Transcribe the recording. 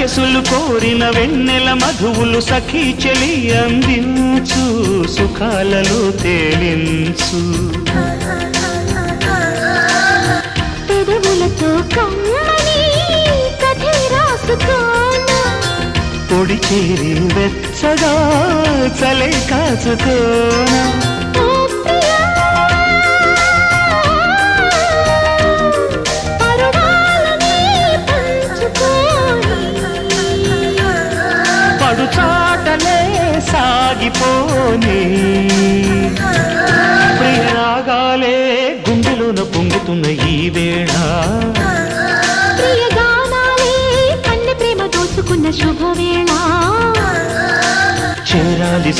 సొగసులు కోరిన వెన్నెల మధువులు సఖీ చెలి అందించు సుఖాలలో తేలించు పెదవులతో కమ్మని కథే రాసుకోనా పొడి చేరి వెచ్చగా చలే కాచుకోనా చాటలే సాగిపోని ప్రియరాగాలే గుండెలోన పొంగుతున్న ఈ వేళ ప్రియగానాలే కన్నె ప్రేమ దోచుకున్న శుభవేళ చేరాలి